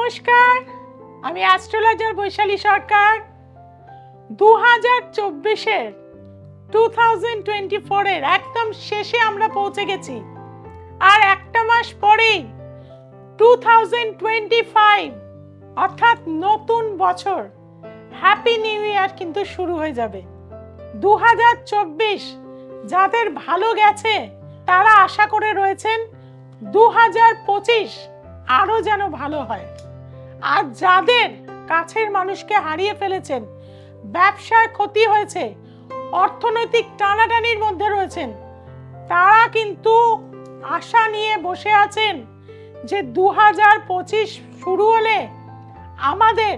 নমস্কার, আমি অ্যাস্ট্রোলজার বৈশালী সরকার। 2024-এর 2024-এর একদম শেষে আমরা পৌঁছে গেছি। আর একটা মাস পরেই 2025 অর্থাৎ নতুন বছর, হ্যাপি নিউ ইয়ার কিন্তু শুরু হয়ে যাবে। 2024 যাদের ভালো গেছে তারা আশা করে রয়েছেন 2025 আরো যেন ভালো হয়। আর যাদের কাছের মানুষকে হারিয়ে ফেলেছেন, ব্যবসায় ক্ষতি হয়েছে, অর্থনৈতিক টানাটানির মধ্যে রয়েছেন, তারা কিন্তু আশা নিয়ে বসে আছেন যে 2025 শুরু হলে আমাদের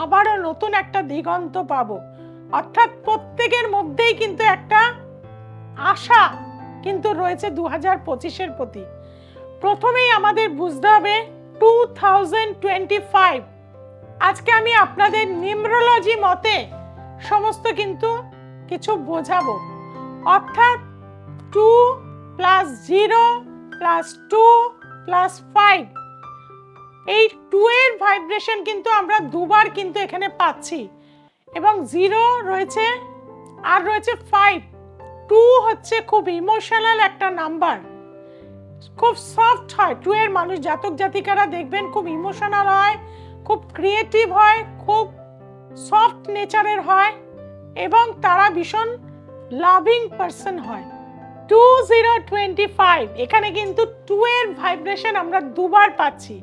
আবারও নতুন একটা দিগন্ত পাবো। অর্থাৎ প্রত্যেকের মধ্যেই কিন্তু একটা আশা কিন্তু রয়েছে 2025-এর প্রতি। প্রথমেই আমাদের বুঝতে হবে 2025 আজকে আমি আপনাদের নিউমেরোলজি মতে সমস্ত কিন্তু কিছু বোঝাবো। অর্থাৎ 2 + 0 + 2 + 5, এই 2 এর ভাইব্রেশন কিন্তু আমরা দুবার কিন্তু এখানে পাচ্ছি, এবং 0 রয়েছে আর রয়েছে 5। 2 হচ্ছে খুব ইমোশনাল একটা নাম্বার, খুব সফট হয়। 2 এর মানুষ, জাতক জাতিকারা দেখবেন খুব ইমোশনাল হয়, খুব ক্রিয়েটিভ হয়, খুব সফট নেচারের হয়, এবং তারা ভীষণ লাভিং পারসন হয়। 2025 এখানে কিন্তু 2 এর ভাইব্রেশন আমরা দুবার পাচ্ছি।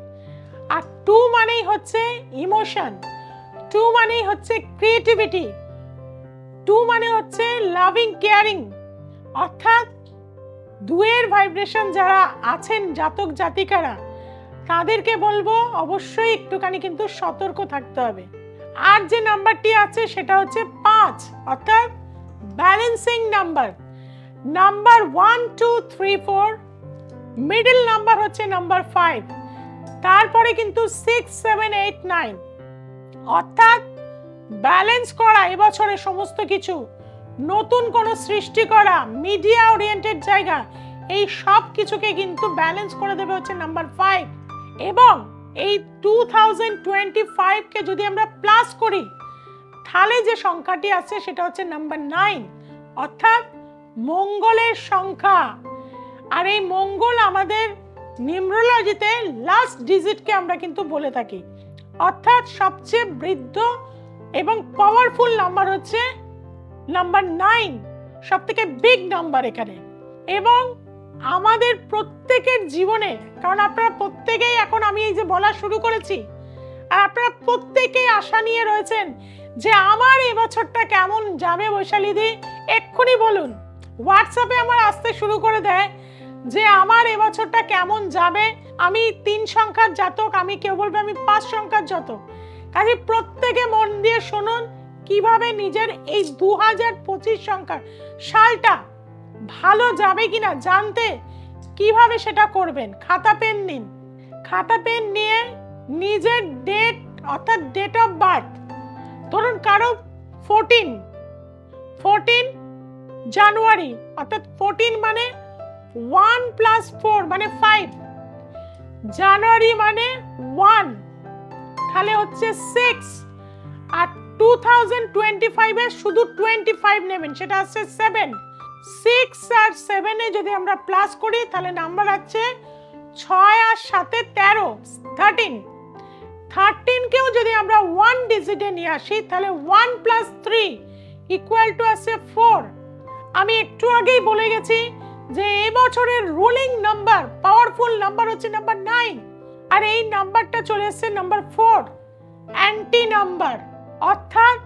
আর 2 মানেই হচ্ছে ইমোশন, 2 মানেই হচ্ছে ক্রিয়েটিভিটি, 2 মানে হচ্ছে লাভিং কেয়ারিং। অর্থাৎ 2 এর ভাইব্রেশন যারা আছেন জাতক জাতিকারা, তাদেরকে বলবো অবশ্যই একটুখানি কিন্তু সতর্ক থাকতে হবে। আর যে নাম্বারটি আছে সেটা হচ্ছে 5, অর্থাৎ balancing number. Number 1, 2, 3, 4, middle number হচ্ছে নাম্বার 5, তারপরে কিন্তু 6, 7, 8, 9। অর্থাৎ ব্যালেন্স করা এবছরে সমস্ত কিছু, নতুন কোনো সৃষ্টি করা, মিডিয়া ওরিয়েন্টেড জায়গা, এই সব কিছুকে কিন্তু ব্যালেন্স করে দেবে হচ্ছে নাম্বার 5। এবং এই 2025-কে যদি আমরা প্লাস করি তাহলে যে সংখ্যাটি আছে সেটা হচ্ছে নাম্বার 9, অর্থাৎ মঙ্গলের সংখ্যা। আর এই মঙ্গল আমাদের নিউমেরোলজিতে লাস্ট ডিজিটকে আমরা কিন্তু বলে থাকি। অর্থাৎ সবচেয়ে বৃদ্ধ এবং পাওয়ারফুল নাম্বার হচ্ছে নাম্বার 9, সবথেকে বিগ নাম্বার এখানে। এবং আমাদের প্রত্যেকের জীবনে, কারণ আপনারা প্রত্যেকেই এখন আমি এই যে বলা শুরু করেছি, আর আপনারা প্রত্যেকেই আশা নিয়ে রয়েছেন যে আমার এই বছরটা কেমন যাবে বৈশালীদি, এক্ষুনি বলুন। হোয়াটসঅ্যাপে আমার আসতে শুরু করে দেয় যে আমার এই বছরটা কেমন যাবে, আমি 3 সংখ্যার জাতক, আমি কেউ বলবে আমি 5 সংখ্যার জাতক। কাজে প্রত্যেকে মন দিয়ে শুনুন কিভাবে নিজের এই 2025 সংখ্যার সালটা ভালো যাবে কিনা জানতে কিভাবে সেটা করবেন। খাতা পেন নিন, খাতা পেন নিয়ে নিজের ডেট, অর্থাৎ ডেট অফ বার্থ, ধরুন কারো 14 জানুয়ারি, অর্থাৎ 14 মানে 1 + 4 মানে 5, জানুয়ারি মানে 1, তাহলে হচ্ছে 6। আর 2025-এ শুধু 25 নেবেন, সেটা হচ্ছে 7। 6 আর 7-এ যদি আমরা প্লাস করি তাহলে নাম্বার আছে 6 আর 7-এ 13, 13। 13-কেও যদি আমরা 1 ডিজিটে নিয়ে আসি তাহলে 1 + 3 = আছে 4। আমি একটু আগেই বলে গেছি যে এই বছরের রুলিং নাম্বার, পাওয়ারফুল নাম্বার হচ্ছে নাম্বার 9, আর এই নাম্বারটা চলে এসেছে নাম্বার 4, অ্যান্টি নাম্বার। অর্থাৎ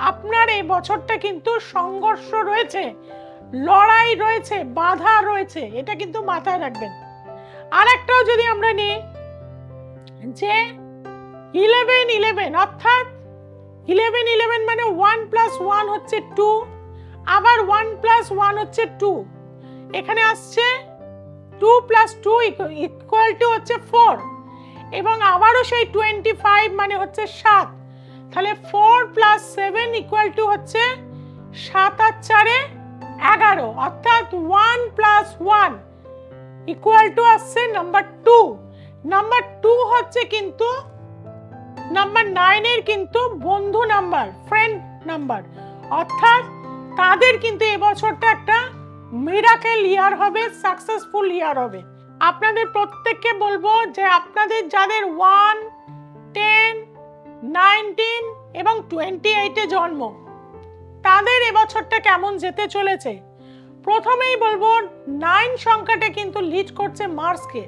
আপনার এই বছরটা কিন্তু সংঘর্ষ রয়েছে, লড়াই রয়েছে, বাধা রয়েছে, এটা কিন্তু মাথায় রাখবেন। আর একটাও যদি আমরা নিই যে 11, অর্থাৎ 11 মানে 1 + 1 হচ্ছে 2, আবার 1 + 1 হচ্ছে 2, এখানে আসছে 2 + 2 = হচ্ছে 4, এবং আবারও সেই 25 মানে হচ্ছে 7, তাহলে 4 + 7 = হচ্ছে 7 আর 4-এ 11, অর্থাৎ 1 + 1 = আসছে নাম্বার 2। নাম্বার 2 হচ্ছে কিন্তু নাম্বার 9 এর কিন্তু বন্ধু নাম্বার, ফ্রেন্ড নাম্বার, অর্থাৎ তাদের কিন্তু এবছরটা একটা মিরাকেল ইয়ার হবে, সাকসেসফুল ইয়ার হবে। আপনাদের প্রত্যেককে বলবো যে আপনাদের যাদের 1, 10, 19 এবং 28-এ জন্ম, তাদের এবছরটা কেমন যেতে চলেছে। প্রথমেই বলবো 9 সংখ্যাটা কিন্তু লিড করছে মার্সকে।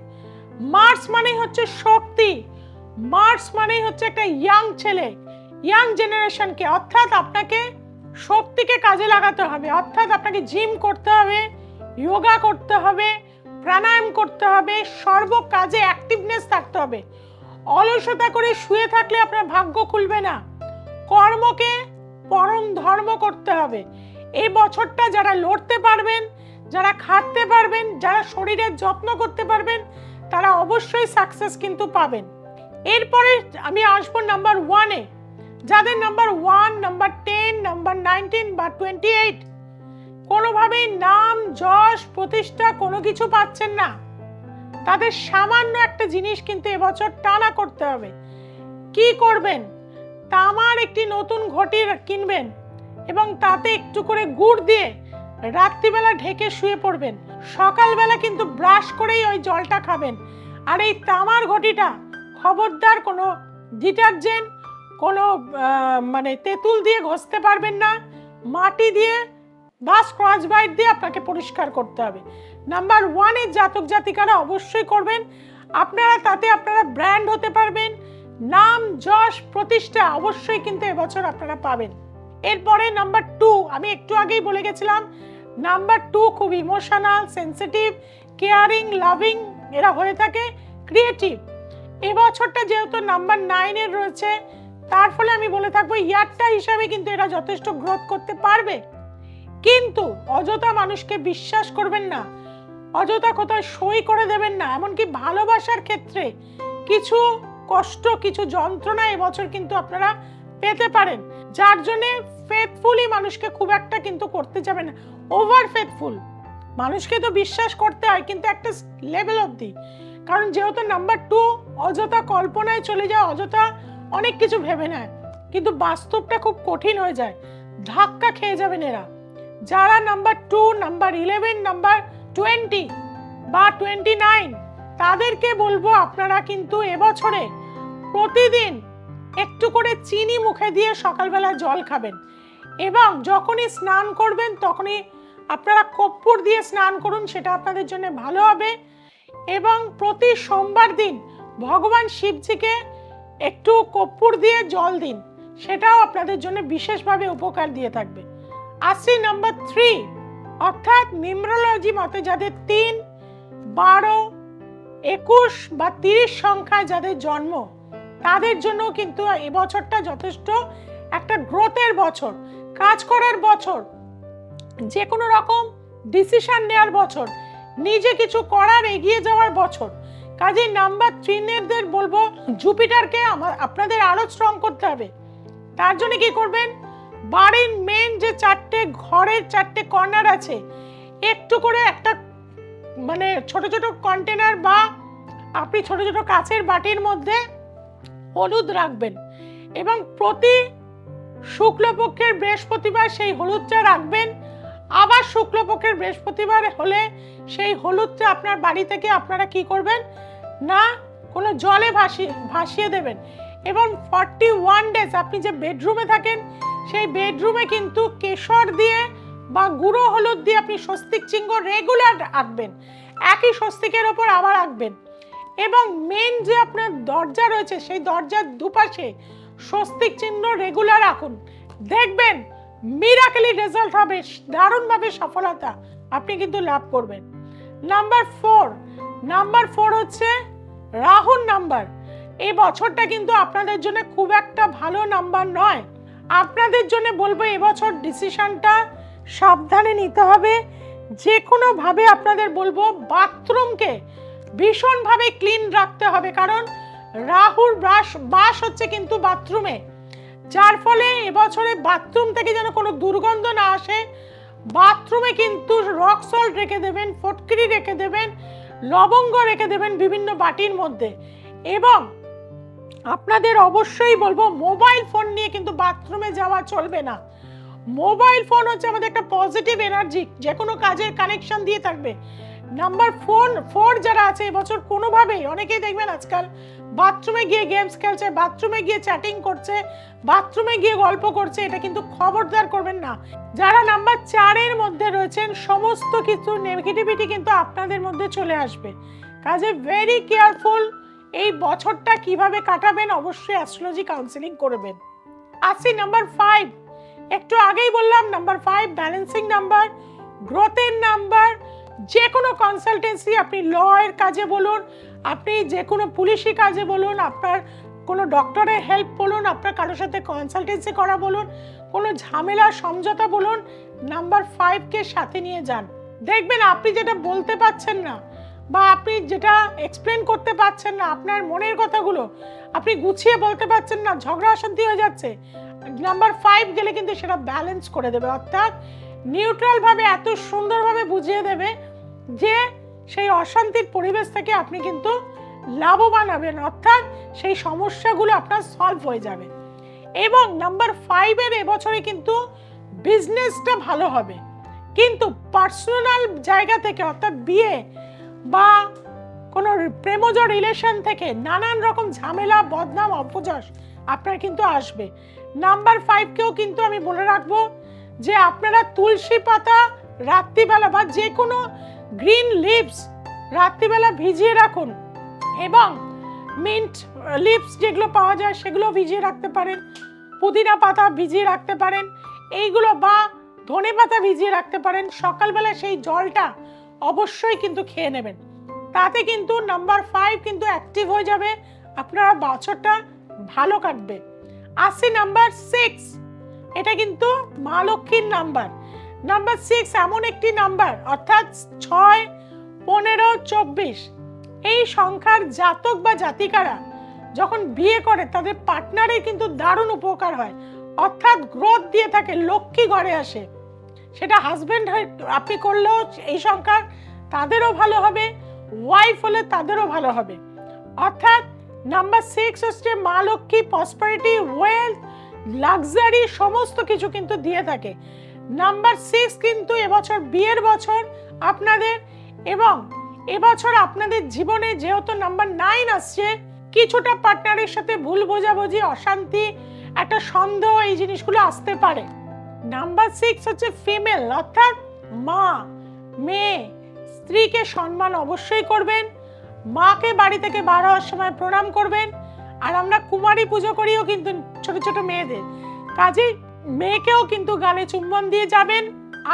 মার্স মানে হচ্ছে শক্তি, মার্স মানে হচ্ছে একটা ইয়াং ছেলে, ইয়াং জেনারেশনকে, অর্থাৎ আপনাকে শক্তিকে কাজে লাগাতে হবে, অর্থাৎ আপনাকে জিম করতে হবে, যোগা করতে হবে, প্রাণায়াম করতে হবে, সর্ব কাজে অ্যাক্টিভনেস থাকতে হবে। অলসতা করে শুয়ে থাকলে আপনার ভাগ্য খুলবে না, কর্মকে পরম ধর্ম করতে হবে। এই বছরটা যারা লড়তে পারবেন, যারা খাটতে পারবেন, যারা শরীরের যত্ন করতে পারবেন, তারা অবশ্যই সাকসেস কিন্তু পাবেন। এরপরে আমি আসবো নাম্বার 1-এ। যাদের নাম্বার 1, নাম্বার 10, নাম্বার 19 বা 28 কোনোভাবেই নাম, যশ, প্রতিষ্ঠা কোনো কিছু পাচ্ছেন না, তাদের সামান্য একটা জিনিস কিন্তু এবছর টানা করতে হবে। কি করবেন? তামার একটি নতুন ঘটি কিনবেন এবং তাতে একটু করে গুড় দিয়ে রাত্রিবেলা ঢেকে শুয়ে পড়বেন। সকালবেলা কিন্তু ব্রাশ করেই ওই জলটা খাবেন। আর এই তামার ঘটিটা খবরদার কোনো ডিটারজেন্ট, কোনো মানে তেঁতুল দিয়ে ঘষতে পারবেন না, মাটি দিয়ে বা স্ক্রচ ব্রাইট দিয়ে আপনাকে পরিষ্কার করতে হবে। নাম্বার 1-এর জাতক জাতিকারা অবশ্যই করবেন। আপনারা তাতে আপনারা ব্র্যান্ড হতে পারবেন, নাম, যশ, প্রতিষ্ঠা অবশ্যই কিন্তু এবছর আপনারা পাবেন। এরপরে নাম্বার 2, আমি একটু আগেই বলে গেছিলাম, নাম্বার 2 খুব ইমোশনাল, সেন্সিটিভ, কেয়ারিং, লাভিং এরা হয়ে থাকে, ক্রিয়েটিভ। এবছরটা যেহেতু নাম্বার 9-এর রয়েছে, তার ফলে আমি বলে থাকবো ইয়ারটা হিসাবে কিন্তু এরা যথেষ্ট গ্রোথ করতে পারবে। কিন্তু অযথা মানুষকে বিশ্বাস করবেন না, অযথা কোথায় সই করে দেবেন না। এমনকি ভালোবাসার ক্ষেত্রে কিছু কষ্ট, কিছু যন্ত্রণা এবছর কিন্তু আপনারা পেতে পারেন, যার জন্য ফেথফুলি মানুষকে খুব একটা কিন্তু করতে যাবেন না। ওভার ফেথফুল মানুষকে তো বিশ্বাস করতে হয়, কিন্তু একটা লেভেল অবধি। কারণ যেহেতু নাম্বার 2 অযথা কল্পনায় চলে যায়, অযথা অনেক কিছু ভেবে নেয়, কিন্তু বাস্তবটা খুব কঠিন হয়ে যায়, ধাক্কা খেয়ে যাবেন এরা। যারা নাম্বার 2, নাম্বার 11, নাম্বার 20 বা 29, তাদেরকে বলবো আপনারা কিন্তু এবছরে প্রতিদিন একটু করে চিনি মুখে দিয়ে সকালবেলা জল খাবেন এবং যখনই স্নান করবেন তখনই আপনারা কর্পূর দিয়ে স্নান করুন, সেটা আপনাদের জন্য ভালো হবে। এবং প্রতি সোমবার দিন ভগবান শিবজিকে একটু কর্পূর দিয়ে জল দিন, সেটাও আপনাদের জন্য বিশেষভাবে উপকার দিয়ে থাকবে। আসছি নাম্বার 3, অর্থাৎ নিউমেরোলজি মতে যাদের 3, 12, 21 বা 30 সংখ্যায় যাদের জন্ম, তাদের জন্য কিন্তু এবছরটা যথেষ্ট একটা গ্রোথের বছর, কাজ করার বছর, যে কোনো রকম ডিসিশন নেওয়ার বছর, নিজে কিছু করার, এগিয়ে যাওয়ার বছর। কাজে নাম্বার 3-এরদের বলবো জুপিটারকে আপনাদের আরো স্ট্রং করতে হবে। তার জন্য কি করবেন? বাড়ির মেন যে 4টে ঘরের 4টে কর্নার আছে, একটু করে একটা মানে ছোট ছোট কন্টেনার বা আপনি ছোট ছোট কাচের বাটির মধ্যে হলুদ রাখবেন এবং প্রতি শুক্লপক্ষের বৃহস্পতিবার সেই হলুদটা রাখবেন। আবার শুক্লপক্ষের বৃহস্পতিবার হলে সেই হলুদটা আপনার বাড়ি থেকে আপনারা কি করবেন না, কোনো জলে ভাসিয়ে দেবেন এবং 41 ডেজ আপনি যে বেডরুমে থাকেন সেই বেডরুমে কিন্তু কেশর দিয়ে বা গুঁড়ো হলুদ দিয়ে আপনি স্বস্তিক চিহ্ন রেগুলার আঁকবেন, একই স্বস্তিকের ওপর আবার আঁকবেন এবং মেন যে আপনার দরজা রয়েছে সেই দরজার দুপাশে স্বস্তিক চিহ্ন রেগুলার আঁকুন। দেখবেন মিরাকেলি রেজাল্ট হবে, দারুণভাবে সফলতা আপনি কিন্তু লাভ করবেন। নাম্বার 4 হচ্ছে রাহুর নাম্বার। এই বছরটা কিন্তু আপনাদের জন্য খুব একটা ভালো নাম্বার নয়। আপনাদের জন্য বলবো এবছর ডিসিশনটা সাবধানে নিতে হবে। যে কোনো ভাবে আপনাদের বলবো বাথরুমকে ভীষণভাবে ক্লিন রাখতে হবে, কারণ রাহুর বাস হচ্ছে কিন্তু বাথরুমে, যার ফলে এবছরে বাথরুম থেকে যেন কোনো দুর্গন্ধ না আসে। বাথরুমে কিন্তু রক সল্ট রেখে দেবেন, ফটকিরি রেখে দেবেন, লবঙ্গ রেখে দেবেন বিভিন্ন বাটির মধ্যে এবং আপনাদের অবশ্যই বলবো মোবাইল ফোন নিয়ে কিন্তু বাথরুমে যাওয়া চলবে না। মোবাইল ফোন হচ্ছে আমাদের একটা পজিটিভ এনার্জি, যে কোনো কাজের কানেকশন দিয়ে থাকবে। নাম্বার 4 যারা আছে এবছর কোনোভাবেই, অনেকেই দেখবেন আজকাল বাথরুমে গিয়ে গেমস খেলছে, বাথরুমে গিয়ে চ্যাটিং করছে, বাথরুমে গিয়ে গল্প করছে, এটা কিন্তু খবরদার করবেন না। যারা নাম্বার 4-এর মধ্যে রয়েছেন সমস্ত কিছু নেগেটিভিটি কিন্তু আপনাদের মধ্যে চলে আসবে, কাজে ভেরি কেয়ারফুল। এই বছরটা কিভাবে কাটাবেন অবশ্যই অ্যাস্ট্রোলজি কাউন্সেলিং করবেন। আসি নাম্বার 5, একটু আগেই বললাম নাম্বার 5 ব্যালেন্সিং নাম্বার, গ্রোথের নাম্বার। যে কোনো কনসালটেন্সি, আপনি লয়ের কাজে বলুন, আপনি যে কোনো পুলিশি কাজে বলুন, আপনার কোনো ডক্টরের হেল্প বলুন, আপনার কারোর সাথে কনসালটেন্সি করা বলুন, কোনো ঝামেলা সমঝোতা বলুন, নাম্বার 5কে সাথে নিয়ে যান। দেখবেন আপনি যেটা বলতে পারছেন না বা আপনি যেটা এক্সপ্লেন করতে পারছেন না, আপনার মনের কথাগুলো আপনি গুছিয়ে বলতে পারছেন না, ঝগড়া অশান্তি হয়ে যাচ্ছে, নাম্বার 5 গেলে কিন্তু সেটা ব্যালেন্স করে দেবে, অর্থাৎ নিউট্রাল ভাবে এত সুন্দরভাবে বুঝিয়ে দেবে যে সেই অশান্তির পরিবেশ থেকে আপনি কিন্তু লাভবান হবেন, অর্থাৎ সেই সমস্যাগুলো আপনার সলভ হয়ে যাবে। এবং নাম্বার 5-এর এবছরে কিন্তু বিজনেসটা ভালো হবে, কিন্তু পার্সোনাল জায়গা থেকে অর্থাৎ বিয়ে বা কোনো প্রেমজ রিলেশন থেকে নানান রকম ঝামেলা, বদনাম, অপযশ আপনার কিন্তু আসবে। নাম্বার 5কেও কিন্তু আমি বলে রাখবো যে আপনারা তুলসী পাতা রাত্রিবেলা বা যে কোনো গ্রিন লিভস রাত্রিবেলা ভিজিয়ে রাখুন, এবং মিন্ট লিভস যেগুলো পাওয়া যায় সেগুলো ভিজিয়ে রাখতে পারেন, পুদিনা পাতা ভিজিয়ে রাখতে পারেন, এইগুলো বা ধনে পাতা ভিজিয়ে রাখতে পারেন। সকালবেলা সেই জলটা অবশ্যই কিন্তু খেয়ে নেবেন, তাতে কিন্তু নাম্বার 5 কিন্তু অ্যাক্টিভ হয়ে যাবে, আপনারা বছরটা ভালো কাটবে। আসি নাম্বার 6, এটা কিন্তু মা লক্ষ্মীর নাম্বার। নাম্বার 6 এমন একটি নাম্বার, অর্থাৎ 6, 15, 24 এই সংখ্যার জাতক বা জাতিকারা যখন বিয়ে করে তাদের পার্টনারের কিন্তু দারুণ উপকার হয়, অর্থাৎ গ্রোথ দিয়ে থাকে, লক্ষ্মী ঘরে আসে। সেটা হাজবেন্ড আপনি করলেও এই সংখ্যার তাদেরও ভালো হবে, ওয়াইফ হলে তাদেরও ভালো হবে। অর্থাৎ নাম্বার 6 হচ্ছে মা লক্ষ্মী প্রসপারিটি, ওয়েলথ, লাক্সারি সমস্ত কিছু কিন্তু দিয়ে থাকে। নাম্বার 6 কিন্তু এবছর বিয়ের বছর আপনাদের, এবং এবছর আপনাদের জীবনে যেহেতু নাম্বার 9 আসছে, কিছুটা পার্টনারের সাথে ভুল বোঝাবুঝি, অশান্তি, একটা সন্দেহ, এই জিনিসগুলো আসতে পারে। নাম্বার 6 হচ্ছে ফিমেল, অর্থাৎ মা, মেয়ে, স্ত্রীকে সম্মান অবশ্যই করবেন, মাকে বাড়ি থেকে বার হওয়ার সময় প্রণাম করবেন। আর আমরা কুমারী পুজো করিও কিন্তু ছোট ছোট মেয়েদের, কাজে মেয়েকেও কিন্তু গালে চুম্বন দিয়ে যাবেন,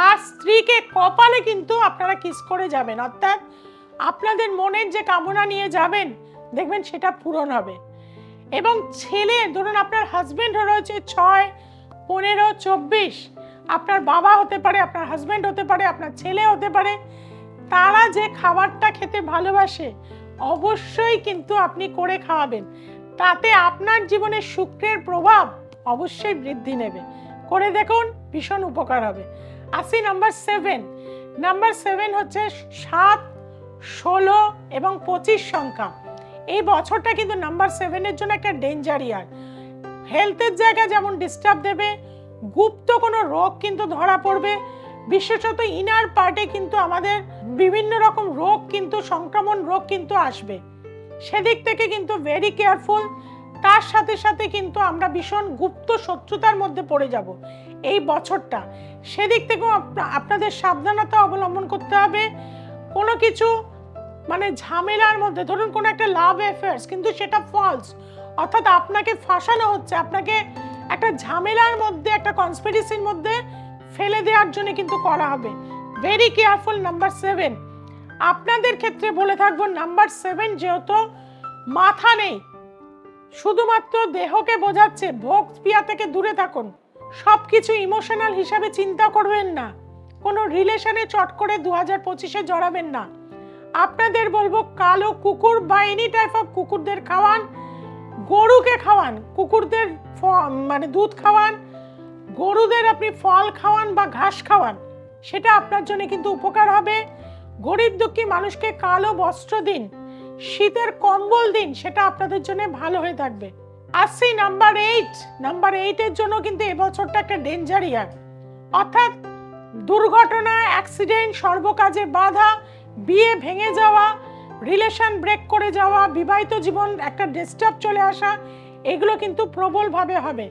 আর স্ত্রীকে কপালে কিন্তু আপনারা কিস করে যাবেন, অর্থাৎ আপনাদের মনের যে কামনা নিয়ে যাবেন দেখবেন সেটা পূরণ হবে। এবং ছেলে, ধরুন আপনার হাজবেন্ড রয়েছে 6, 15, 24, আপনার বাবা হতে পারে, আপনার হাজবেন্ড হতে পারে, আপনার ছেলে হতে পারে, তারা যে খাবারটা খেতে ভালোবাসে অবশ্যই কিন্তু আপনি করে খাওয়াবেন, তাতে আপনার জীবনে শুক্রের প্রভাব অবশ্যই বৃদ্ধি নেবে। করে দেখুন, ভীষণ উপকার হবে। আসি নাম্বার 7, নাম্বার 7 হচ্ছে 7, 16 এবং 25 সংখ্যা। এই বছরটা কিন্তু নাম্বার 7-এর জন্য একটা ডেঞ্জার ইয়ার। হেলথের জায়গায় যেমন ডিস্টার্ব দেবে, গুপ্ত কোনো রোগ কিন্তু ধরা পড়বে, বিশেষত ইনার পার্টে কিন্তু আমাদের বিভিন্ন রকম রোগ কিন্তু, সংক্রমণ রোগ কিন্তু আসবে, সেদিক থেকে কিন্তু ভেরি কেয়ারফুল। তার সাথে সাথে কিন্তু আমরা ভীষণ গুপ্ত শত্রুতার মধ্যে পড়ে যাব এই বছরটা, সেদিক থেকেও আপনাদের সাবধানতা অবলম্বন করতে হবে। কোনো কিছু মানে ঝামেলার মধ্যে, ধরুন কোনো একটা লাভ অ্যাফেয়ার্স কিন্তু সেটা ফলস, অর্থাৎ আপনাকে ফাঁসানো হচ্ছে, আপনাকে একটা ঝামেলার মধ্যে, একটা কনস্পিরেসির মধ্যে ফেলে দেওয়ার জন্য কিন্তু করা হবে। Very careful number 7। আপনাদের ক্ষেত্রে বলে থাকবো নাম্বার 7 যেহেতু মাথা নেই, শুধুমাত্র দেহকে বোঝাচ্ছে, ভোগ পিয়া থেকে দূরে থাকুন, সবকিছু ইমোশনাল হিসাবে চিন্তা করবেন না, কোনো রিলেশনে চট করে 2025-এ জড়াবেন না। আপনাদের বলবো কালো কুকুর বা এনি টাইপ অফ কুকুরদের খাওয়ান, গরুকে খাওয়ান, কুকুরদের মানে দুধ খাওয়ান, গরুদের আপনি ফল খাওয়ান বা ঘাস খাওয়ান, সেটা আপনার জন্য কিন্তু উপকার হবে। গরিব দুঃখী মানুষকে কালো বস্ত্র দিন, শীতের কম্বল দিন, সেটা আপনাদের জন্য ভালো হয়ে থাকবে। আসছি নাম্বার 8। নাম্বার 8 এর জন্য কিন্তু এবছরটা একটা ডেঞ্জার ইয়ার, অর্থাৎ দুর্ঘটনা, অ্যাক্সিডেন্ট, সর্বকাজে বাধা, বিয়ে ভেঙে যাওয়া, রিলেশন ব্রেক করে যাওয়া, বিবাহিত জীবন একটা ডিস্টার্ব চলে আসা, এগুলো কিন্তু প্রবলভাবে হবে।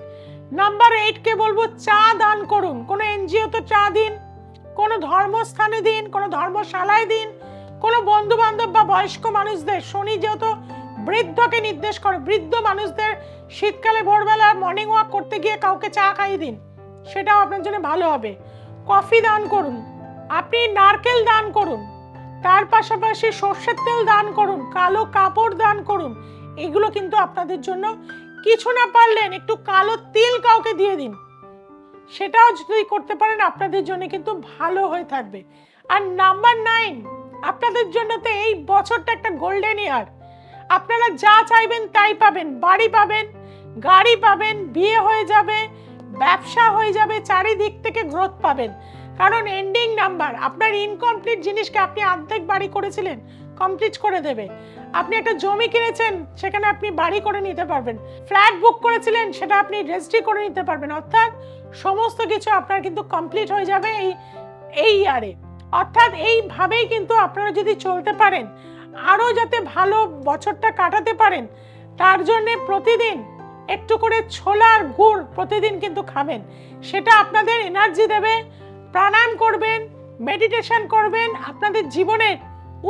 নাম্বার 8 কে বলবো চা দান করুন। কোনো এনজিওতে চা দিন, কোনো ধর্মস্থানে দিন, কোনো ধর্মশালায় দিন, কোনো বন্ধু বান্ধব বা বয়স্ক মানুষদের, শনি যেহেতু বৃদ্ধকে নির্দেশ করে, বৃদ্ধ মানুষদের শীতকালে ভোরবেলা মর্নিং ওয়াক করতে গিয়ে কাউকে চা খাইয়ে দিন, সেটাও আপনার জন্য ভালো হবে। কফি দান করুন, আপনি নারকেল দান করুন, তার পাশাপাশি সর্ষের তেল দান করুন, কালো কাপড় দান করুন। এগুলো কিন্তু আপনাদের জন্য, কিছু না পারলেন একটু কালো তিল কাউকে দিয়ে দিন, সেটাও যদি করতে পারেন আপনাদের জন্য কিন্তু ভালো হয়ে থাকবে। আর নাম্বার 9, আপনাদের জন্য তো এই বছরটা একটা গোল্ডেন ইয়ার। আপনারা যা চাইবেন তাই পাবেন, বাড়ি পাবেন, গাড়ি পাবেন, বিয়ে হয়ে যাবে, ব্যবসা হয়ে যাবে, চারিদিক থেকে গ্রোথ পাবেন। কারণ এন্ডিং নাম্বার, আপনার ইনকমপ্লিট জিনিসকে আপনি অর্ধেক বাড়ি করেছিলেন, কমপ্লিট করে দেবে। আপনি একটা জমি কিনেছেন, সেখানে আপনি বাড়ি করে নিতে পারবেন। ফ্ল্যাট বুক করেছিলেন, সেটা আপনি রেজিস্ট্রি করে নিতে পারবেন। অর্থাৎ সমস্ত কিছু আপনার কিন্তু কমপ্লিট হয়ে যাবে এই ইয়ারে। অর্থাৎ এইভাবেই কিন্তু আপনারা যদি চলতে পারেন, আরও যাতে ভালো বছরটা কাটাতে পারেন, তার জন্য প্রতিদিন একটু করে ছোলার গুড় প্রতিদিন কিন্তু খাবেন। সেটা আপনাদের এনার্জি দেবে। প্রাণায়াম করবেন, মেডিটেশন করবেন, আপনাদের জীবনের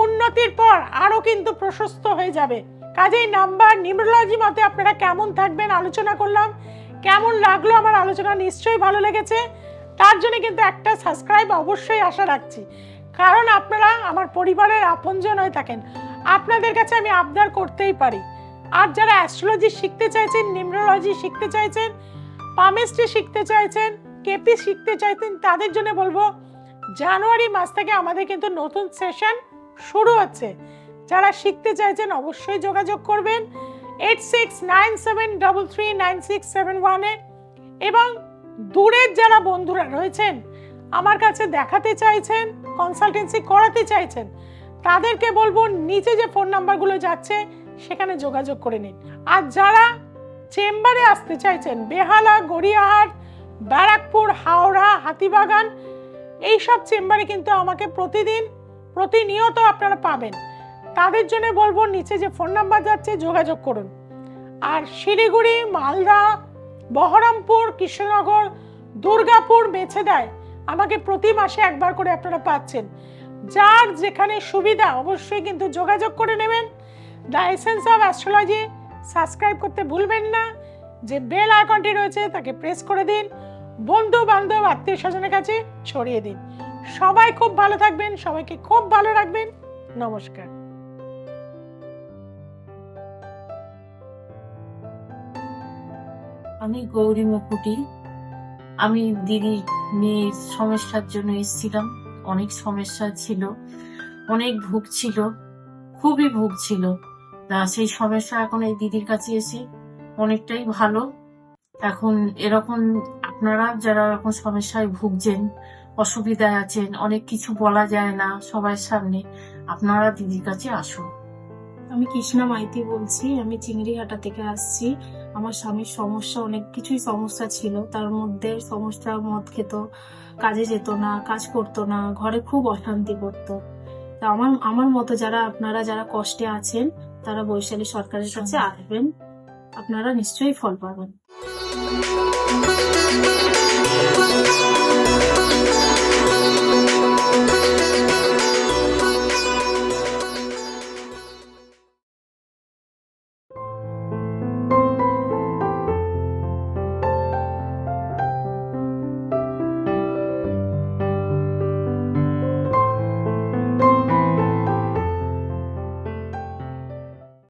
উন্নতির পর আরও কিন্তু প্রশস্ত হয়ে যাবে। কাজেই নাম্বার নিউমেরোলজি মতে আপনারা কেমন থাকবেন আলোচনা করলাম। কেমন লাগলো আমার আলোচনা? নিশ্চয়ই ভালো লেগেছে। তার জন্য কিন্তু একটা সাবস্ক্রাইব অবশ্যই আশা রাখছি, কারণ আপনারা আমার পরিবারের আপনজন হয়ে থাকেন। আপনাদের কাছে আমি আবদার করতেই পারি। আর যারা অ্যাস্ট্রোলজি শিখতে চাইছেন, নিউমেরোলজি শিখতে চাইছেন, পামিস্ট্রি শিখতে চাইছেন, কেপি শিখতে চাইছেন, তাদের জন্য বলবো জানুয়ারি মাস থেকে আমাদের কিন্তু নতুন সেশন শুরু হচ্ছে। যারা শিখতে চাইছেন অবশ্যই যোগাযোগ করবেন 8697339671-এ। এবং দূরের যারা বন্ধুরা রয়েছেন, আমার কাছে দেখাতে চাইছেন, কনসালটেন্সি করাতে চাইছেন, তাদেরকে বলবো নিচে যে ফোন নাম্বারগুলো যাচ্ছে সেখানে যোগাযোগ করে নিন। আর যারা চেম্বারে আসতে চাইছেন, বেহালা, গড়িয়াহাট, ব্যারাকপুর, হাওড়া, হাতিবাগান, এইসব চেম্বারে কিন্তু আমাকে প্রতিনিয়ত আপনারা পাবেন। তাদের জন্য বলবো নিচে যে ফোন নাম্বার যাচ্ছে যোগাযোগ করুন। আর শিলিগুড়ি, মালদা, বহরমপুর, কৃষ্ণনগর, দুর্গাপুর, মেছেদায় আমাকে প্রতি মাসে একবার করে আপনারা পাচ্ছেন। যার যেখানে সুবিধা অবশ্যই কিন্তু যোগাযোগ করে নেবেন। The essence of astrology subscribe করতে ভুলবেন না। যে বেল আইকনটি রয়েছে তাকে প্রেস করে দিন, বন্ধু বান্ধব আত্মীয় স্বজনের কাছে ছড়িয়ে দিন। সবাই খুব ভালো থাকবেন, সবাইকে খুব ভালো রাখবেন। নমস্কার। আমি গৌরী মুকুটি। আমি দিদির মেয়ের সমস্যার জন্য এসেছিলাম। অনেক সমস্যা ছিল, অনেক ভুগছিল, খুবই ভুগছিল। তা সেই সমস্যা এখন এই দিদির কাছে এসে অনেকটাই ভালো। এখন এরকম আপনারা যারা এরকম সমস্যায় ভুগছেন, অসুবিধায় আছেন, অনেক কিছু বলা যায় না সবার সামনে, আপনারা দিদির কাছে আসুন। আমি কৃষ্ণা মাইতি বলছি। আমি চিংড়িহাটা থেকে আসছি। আমার স্বামীর সমস্যা, অনেক কিছুই সমস্যা ছিল। তার মধ্যে সমস্যা, মদ খেত, কাজে যেত না, কাজ করতো না, ঘরে খুব অশান্তি করতো। তা আমার মতো আপনারা যারা কষ্টে আছেন, তারা বৈশালী সরকারের কাছে আসবেন, আপনারা নিশ্চয়ই ফল পাবেন।